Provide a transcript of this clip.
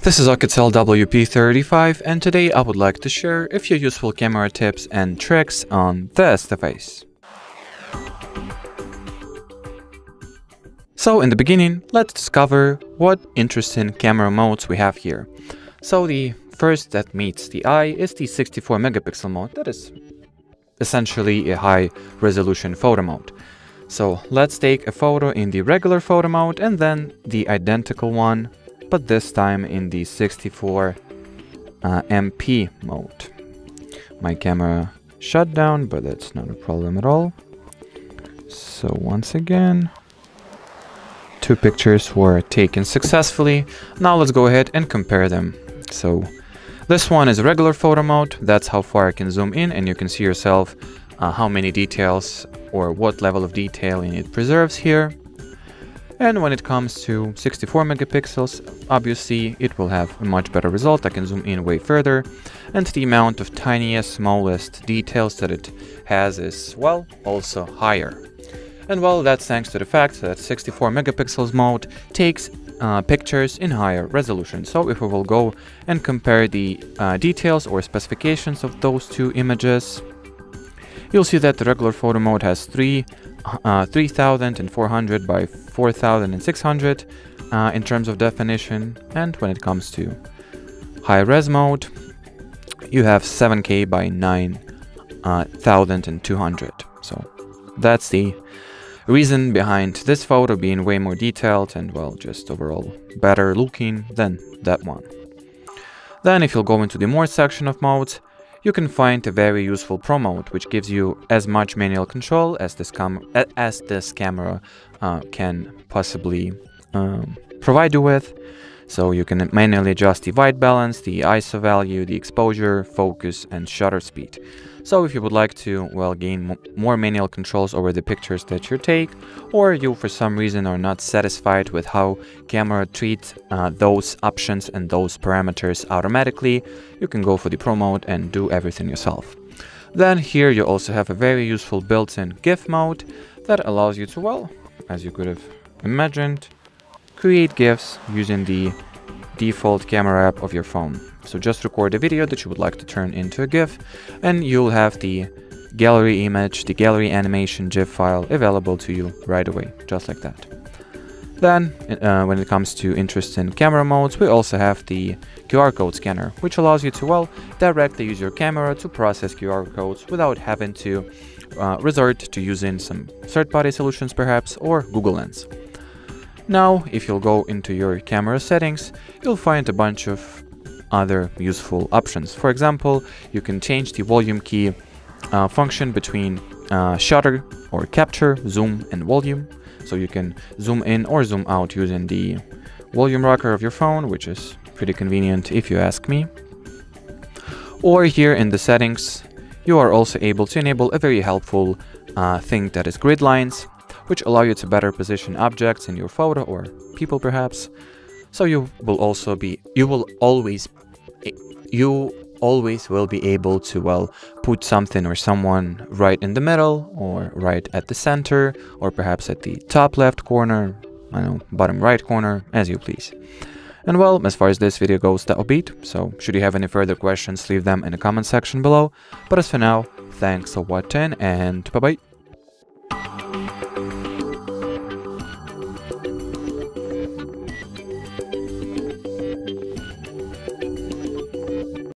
This is OUKITEL WP35, and today I would like to share a few useful camera tips and tricks on this device. So in the beginning, let's discover what interesting camera modes we have here. So the first that meets the eye is the 64 megapixel mode. That is essentially a high resolution photo mode. So let's take a photo in the regular photo mode and then the identical one, but this time in the 64 MP mode. My camera shut down, but that's not a problem at all. So once again, two pictures were taken successfully. Now let's go ahead and compare them. So this one is a regular photo mode. That's how far I can zoom in, and you can see yourself how many details or what level of detailing it preserves here. And when it comes to 64 megapixels, obviously it will have a much better result. I can zoom in way further, and the amount of tiniest, smallest details that it has is, well, also higher. And well, that's thanks to the fact that 64 megapixels mode takes pictures in higher resolution. So if we will go and compare the details or specifications of those two images, you'll see that the regular photo mode has 3400 by 4600 in terms of definition, and when it comes to high res mode, you have 7K by 9200. So that's the reason behind this photo being way more detailed and, well, just overall better looking than that one. Then if you'll go into the more section of modes, you can find a very useful Pro mode, which gives you as much manual control as this camera can possibly provide you with. So you can manually adjust the white balance, the ISO value, the exposure, focus, and shutter speed. So if you would like to, well, gain more manual controls over the pictures that you take, or you for some reason are not satisfied with how camera treats those options and those parameters automatically, you can go for the Pro mode and do everything yourself. Then here you also have a very useful built-in GIF mode that allows you to, well, as you could have imagined, create GIFs using the default camera app of your phone. So just record a video that you would like to turn into a GIF, and you'll have the gallery image, the gallery animation GIF file available to you right away, just like that. Then, when it comes to interesting camera modes, we also have the QR code scanner, which allows you to, well, directly use your camera to process QR codes without having to resort to using some third-party solutions perhaps, or Google Lens. Now, if you'll go into your camera settings, you'll find a bunch of other useful options. For example, you can change the volume key function between shutter or capture, zoom, and volume. So you can zoom in or zoom out using the volume rocker of your phone, which is pretty convenient if you ask me. Or here in the settings, you are also able to enable a very helpful thing that is grid lines, which allow you to better position objects in your photo or people perhaps. So you always will be able to, well, put something or someone right in the middle, or right at the center, or perhaps at the top left corner, I know, bottom right corner, as you please. And well, as far as this video goes, that'll be it. So should you have any further questions, leave them in the comment section below. But as for now, thanks for watching, and bye bye.